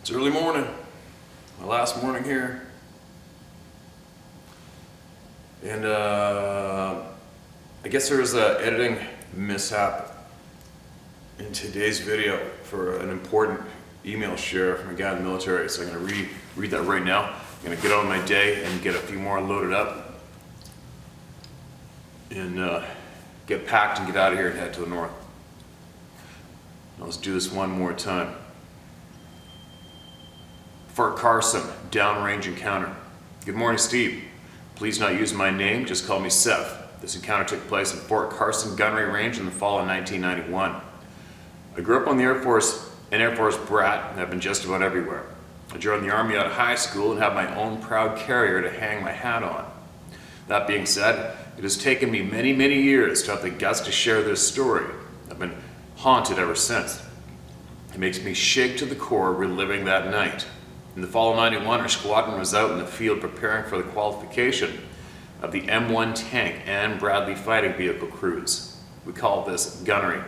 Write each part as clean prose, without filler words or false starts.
It's early morning, my last morning here, and I guess there was an editing mishap in today's video for an important email share from a guy in the military, so I'm going to read that right now. I'm going to get on my day and get a few more loaded up and get packed and get out of here and head to the north. Now let's do this one more time. Fort Carson, downrange encounter. Good morning, Steve. Please not use my name, just call me Seth. This encounter took place in Fort Carson Gunnery Range in the fall of 1991. I grew up on the Air Force, an Air Force brat, and have been just about everywhere. I joined the Army out of high school and have my own proud carrier to hang my hat on. That being said, it has taken me many, many years to have the guts to share this story. I've been haunted ever since. It makes me shake to the core reliving that night. In the fall of 91, our squadron was out in the field preparing for the qualification of the M1 tank and Bradley fighting vehicle crews. We call this gunnery.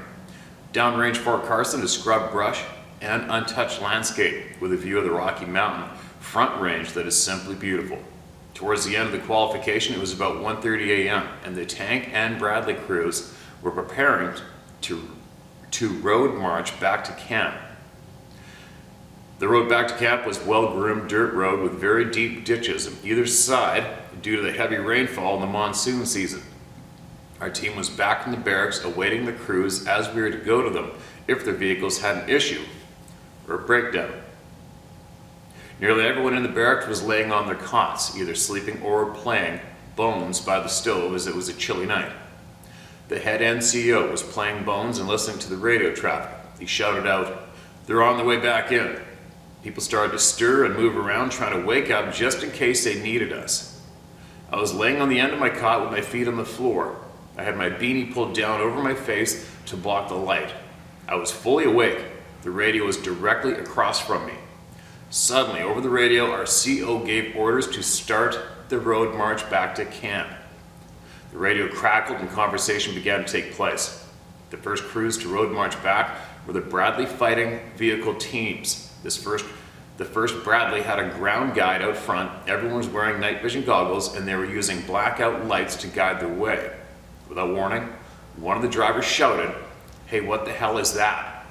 Downrange Fort Carson is scrub brush and untouched landscape with a view of the Rocky Mountain front range that is simply beautiful. Towards the end of the qualification, it was about 1:30 a.m. and the tank and Bradley crews were preparing to road march back to camp. The road back to camp was well-groomed dirt road with very deep ditches on either side due to the heavy rainfall in the monsoon season. Our team was back in the barracks awaiting the crews as we were to go to them if their vehicles had an issue or a breakdown. Nearly everyone in the barracks was laying on their cots, either sleeping or playing bones by the stove as it was a chilly night. The head NCO was playing bones and listening to the radio traffic. He shouted out, "They're on the way back in." People started to stir and move around trying to wake up just in case they needed us. I was laying on the end of my cot with my feet on the floor. I had my beanie pulled down over my face to block the light. I was fully awake. The radio was directly across from me. Suddenly, over the radio, our CO gave orders to start the road march back to camp. The radio crackled and conversation began to take place. The first crews to road march back were the Bradley fighting vehicle teams. The first Bradley had a ground guide out front. Everyone was wearing night vision goggles and they were using blackout lights to guide their way. Without warning, one of the drivers shouted, "Hey, what the hell is that?"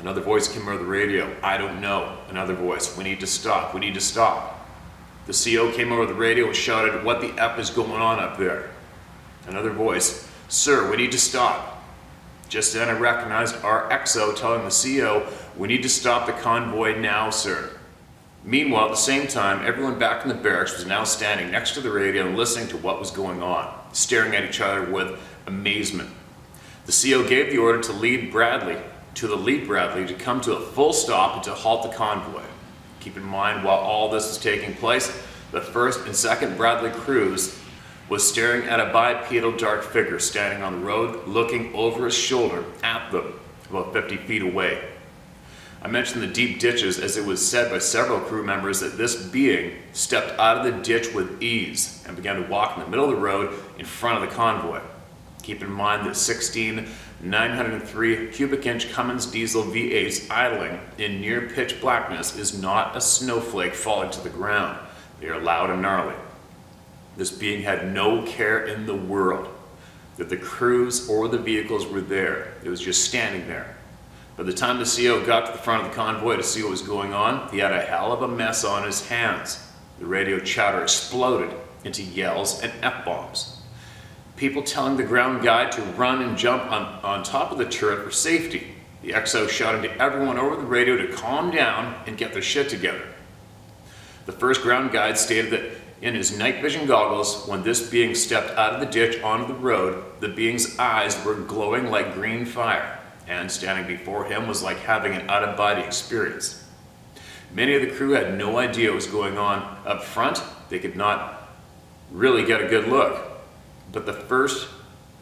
Another voice came over the radio, "I don't know." Another voice, "We need to stop, we need to stop." The CO came over the radio and shouted, "What the F is going on up there?" Another voice, "Sir, we need to stop." Just then I recognized our XO telling the CO, "We need to stop the convoy now, sir." Meanwhile, at the same time, everyone back in the barracks was now standing next to the radio and listening to what was going on, staring at each other with amazement. The CO gave the order to the lead Bradley to come to a full stop and to halt the convoy. Keep in mind, while all this was taking place, the 1st and 2nd Bradley crews was staring at a bipedal dark figure standing on the road, looking over his shoulder at them, about 50 feet away. I mentioned the deep ditches as it was said by several crew members that this being stepped out of the ditch with ease and began to walk in the middle of the road in front of the convoy. Keep in mind that 16 903 cubic inch Cummins diesel V8s idling in near pitch blackness is not a snowflake falling to the ground. They are loud and gnarly. This being had no care in the world that the crews or the vehicles were there. It was just standing there. By the time the CO got to the front of the convoy to see what was going on, he had a hell of a mess on his hands. The radio chatter exploded into yells and F-bombs. People telling the ground guy to run and jump on top of the turret for safety. The XO shouting to everyone over the radio to calm down and get their shit together. The first ground guide stated that in his night vision goggles, when this being stepped out of the ditch onto the road, the being's eyes were glowing like green fire, and standing before him was like having an out-of-body experience. Many of the crew had no idea what was going on up front. They could not really get a good look. But the first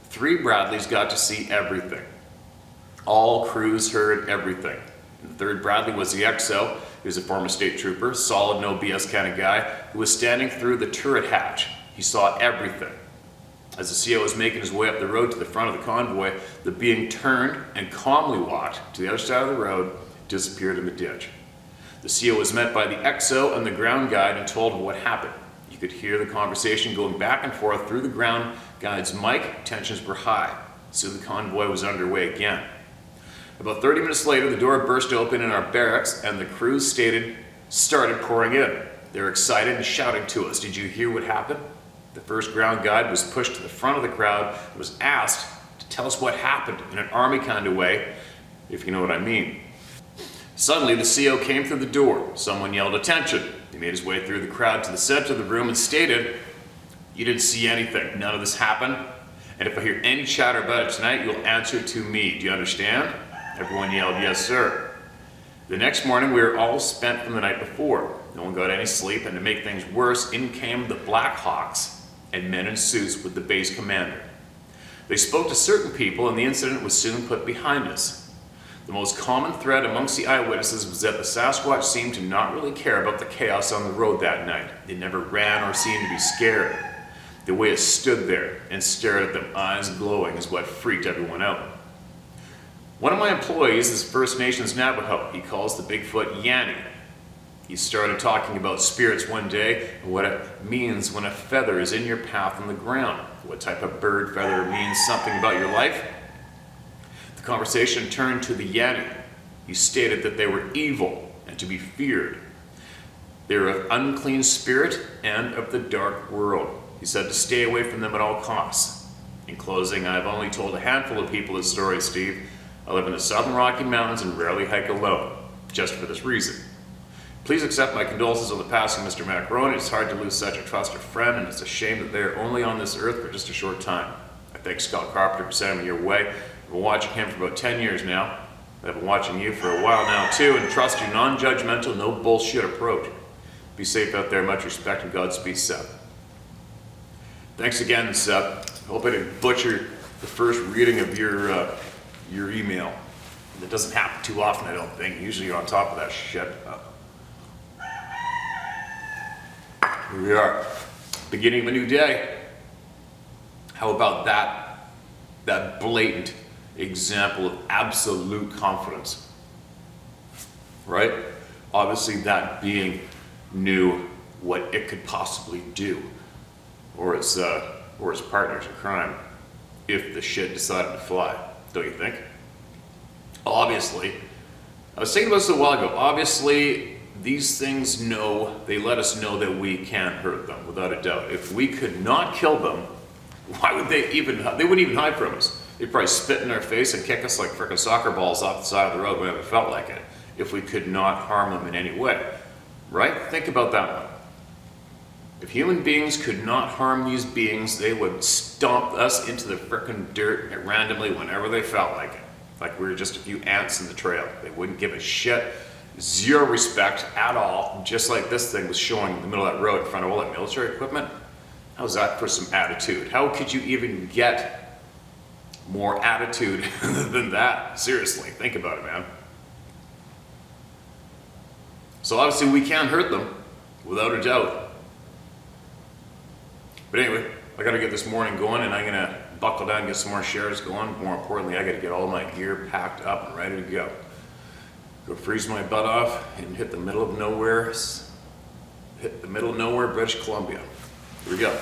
3 Bradleys got to see everything. All crews heard everything. The 3rd Bradley was the XO. He was a former state trooper, solid, no BS kind of guy, who was standing through the turret hatch. He saw everything. As the CO was making his way up the road to the front of the convoy, the being turned and calmly walked to the other side of the road, disappeared in the ditch. The CO was met by the XO and the ground guide and told what happened. You could hear the conversation going back and forth through the ground guide's mic. Tensions were high. Soon the convoy was underway again. About 30 minutes later, the door burst open in our barracks and the crews started pouring in. They were excited and shouting to us. Did you hear what happened? The first ground guide was pushed to the front of the crowd and was asked to tell us what happened in an army kind of way, if you know what I mean. Suddenly, the CO came through the door. Someone yelled, "Attention!" He made his way through the crowd to the center of the room and stated, "You didn't see anything. None of this happened. And if I hear any chatter about it tonight, you'll answer to me. Do you understand?" Everyone yelled, "Yes, sir." The next morning, we were all spent from the night before. No one got any sleep, and to make things worse, in came the Black Hawks and men in suits with the base commander. They spoke to certain people, and the incident was soon put behind us. The most common thread amongst the eyewitnesses was that the Sasquatch seemed to not really care about the chaos on the road that night. It never ran or seemed to be scared. The way it stood there and stared at them, eyes glowing, is what freaked everyone out. One of my employees is First Nations Navajo. He calls the Bigfoot Yanni. He started talking about spirits one day and what it means when a feather is in your path on the ground. What type of bird feather means something about your life? The conversation turned to the Yanni. He stated that they were evil and to be feared. They were of unclean spirit and of the dark world. He said to stay away from them at all costs. In closing, I've only told a handful of people this story, Steve. I live in the Southern Rocky Mountains and rarely hike alone, just for this reason. Please accept my condolences on the passing of Mr. Macaroni. It's hard to lose such a trusted friend, and it's a shame that they're only on this earth for just a short time. I thank Scott Carpenter for sending me your way. I've been watching him for about 10 years now. I've been watching you for a while now too, and trust your non-judgmental, no bullshit approach. Be safe out there, much respect, and Godspeed, Seth. Thanks again, Seth. I hope I didn't butcher the first reading of your email. That doesn't happen too often, I don't think. Usually you're on top of that shit. Here we are, beginning of a new day. How about that blatant example of absolute confidence, right? Obviously that being knew what it could possibly do, or its partners in crime, if the shit decided to fly, don't you think? Obviously, I was thinking about this a while ago, obviously these things they let us know that we can't hurt them, without a doubt. If we could not kill them, why would they wouldn't even hide from us. They'd probably spit in our face and kick us like frickin' soccer balls off the side of the road whenever it felt like it, if we could not harm them in any way, right? Think about that one. If human beings could not harm these beings, they would stomp us into the frickin' dirt randomly whenever they felt like it. Like we were just a few ants in the trail. They wouldn't give a shit. Zero respect at all, just like this thing was showing in the middle of that road in front of all that military equipment. How's that for some attitude? How could you even get more attitude than that? Seriously, think about it, man. So obviously we can hurt them, without a doubt. But anyway, I gotta get this morning going, and I'm gonna buckle down and get some more shares going. More importantly, I gotta get all my gear packed up and ready to go. Go freeze my butt off and hit the middle of nowhere, British Columbia. Here we go.